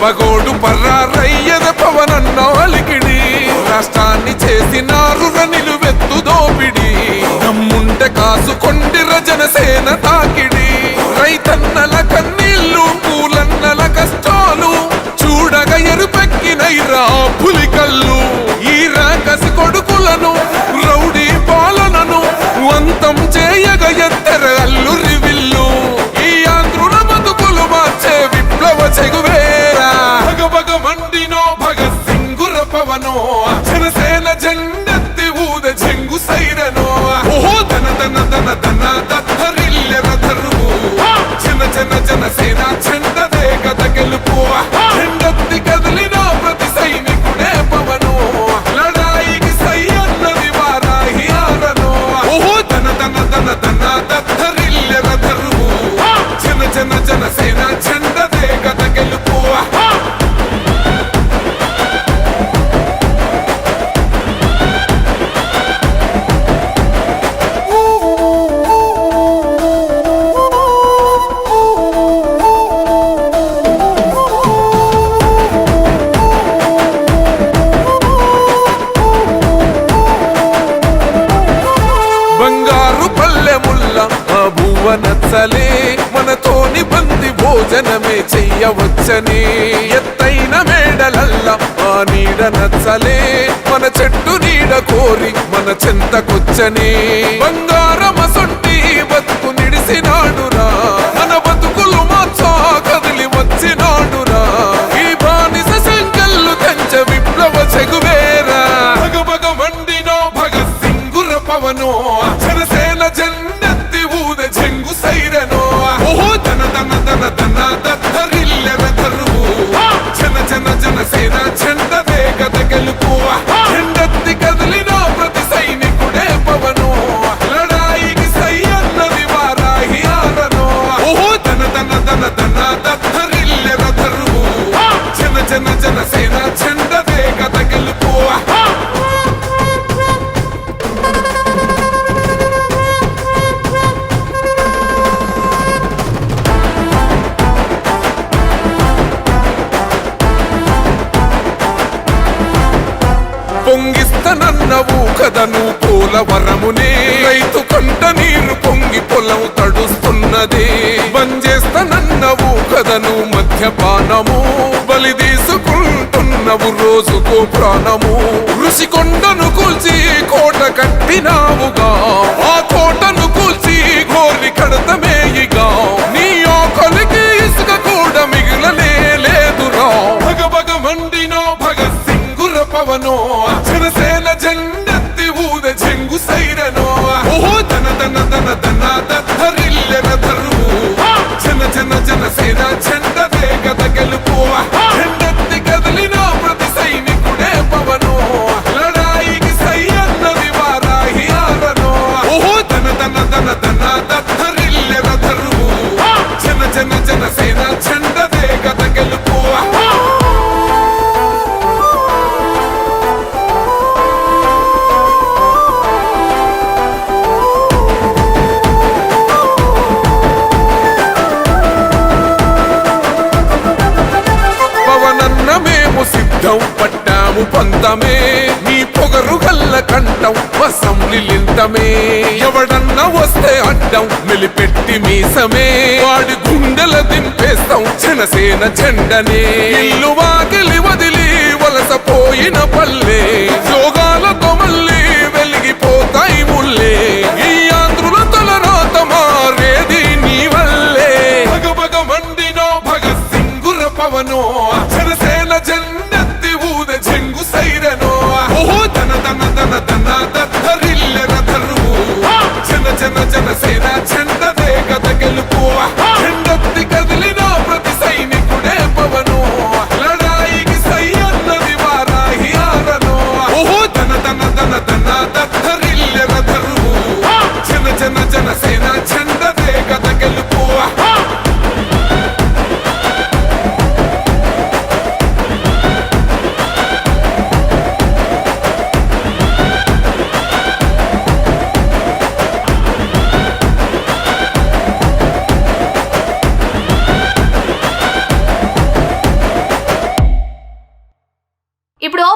పగోడు పర్రారయ్యద పవనన్న అలికిడి రాష్ట్రాన్ని చేసినారు నిలువెత్తు దోపిడి దమ్ముంటే కాసుకొండిర జనసేన తాకిడి రైతన్నల కన్నీళ్లు పూలన్నల కష్టాలు చూడగా ఎరుపెక్కినైరా పులికల్లు ఈ రాకసి కొడుకులను రౌడీ పాలనను అంతం చేయగా ఎత్తెర అల్లురి విల్లు ఈ ఆంధ్రుల బతుకులు మార్చే విప్లవ చెగువేరా భగభగ మండినో భగత్ సింగుర పవనో జనసేన జెండెత్తి ఊద జంగు సైరనో ఓహో ధన ధన ధన ధన దత్తరిల్లెర ధరువు జన జన జనసేన జెండదే గద గెలుపు జెండెత్తి కదిలిన ప్రతి సైనికుడే పవనో లడాయికి సై అన్నది వారాహి ఆరనో ఓహో ధన ధన ధన ధన దత్తరిల్లెర ధరువు జన జన జనసేన జెండదే గద గెలుపు బంగారు పల్లెముల్ల ఆ భువ నచ్చలే మనతోని బంది భోజనమే చెయ్యవచ్చని ఎత్తైన మేడలల్ల ఆ నీడ నచ్చలే మన చెట్టు నీడ కోరి మన చెంతకొచ్చని బంగారమసొంటి బతుకు నిడిసినాడురా మన బతుకులు మార్చా కదిలి వచ్చినాడురా ఈ బానిస సంకల్లు తెంచ విప్లవ చెగువేరా భగభగ మండినో భగత్ సింగుర పవనో జనసేన జెండెత్తి ఊద జంగు సైరనో ఓహో ధన ధన ధన ధన దత్తరిల్లెర ధరువు జన జన జనసేన జెండదే గద గెలుపు జెండెత్తి కదిలిన ప్రతి సైనికుడే పవనో లడాయికి సై అన్నది వారాహి ఆరనో ఓహో ధన ధన ధన ధన దత్తరిల్లెర ధరువు జన జన జనసేన జెండదే గద గెలుపు పొంగిస్తనన్నవు కదను పోలవరమునే రైతు కంట నీరు పొంగి పొలం తడుస్తున్నది బంజేస్తనన్నవు కదను మద్యపానము బలి తీసుకుంటున్నవు రోజుకో ప్రాణము ఋషికొండను కూల్చి కోట కట్టినావుగా ఆ కోటను కూల్చి గోరి కడతమేయిగా నీ ఆకలికి ఇసుక కూడా మిగిలనే లేదురా భగభగ మండినో భగత్ సింగుర పవనో జనసేన జెండెత్తి ఊద జంగు సైరనో ఓహో ధన ధన ధన ధన దత్తరిల్లెర ధరువు జన జన జనసేన జెండదే గద గెలుపు జెండెత్తి కదిలిన ప్రతి సైనికుడే పవనో లడాయికి సై అన్నది వారాహి ఆరనో ఓహో ధన ధన ధన ధన దత్తరిల్లెర ధరువు జన జన జనసేన జెండదే గద గెలుపు మేము సిద్ధం పట్టాము పంతమే నీ పొగరు గల్ల కంఠం వసం నిలింతమే ఎవడన్నా వస్తే అడ్డం మెలిపెట్టి మీసమే వాడి గుండెల దింపేస్తాం జనసేన జెండనే ఇల్లు వాకిలి వదిలి వలసపోయిన పల్లె యోగాలతో మళ్ళీ వెలిగిపోతాయి ముల్లే ఈ ఆంధ్రుల తలరాత మారేది నీ వల్లే భగభగ మండినో భగత్ సింగుర పవనో జనసేన జెండెత్తి ఊద జంగు సైరనో ఓహో ధన ధన ధన ధన దత్తరిల్లెర ధరువు జన జన జనసేన జెండదే గద గెలుపు జెండెత్తి కదిలిన ప్రతి సైనికుడే పవనో లడాయికి సై అన్నది వారాహి ఆరనో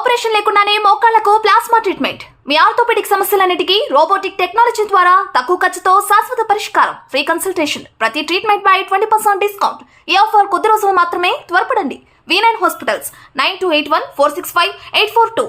ఆపరేషన్ లేకుండానే మోకాళ్లకు ప్లాస్మా ట్రీట్మెంట్, మీ ఆర్థోపెడిక్ సమస్యలన్నిటికీ రోబోటిక్ టెక్నాలజీ ద్వారా తక్కువ ఖర్చుతో శాశ్వత పరిష్కారం, ఫ్రీ కన్సల్టేషన్, ప్రతి ట్రీట్మెంట్ పై 20% డిస్కౌంట్. ఈ ఆఫర్ కొద్ది రోజులు మాత్రమే, త్వరపడండి. V9 hospitals 9281465842.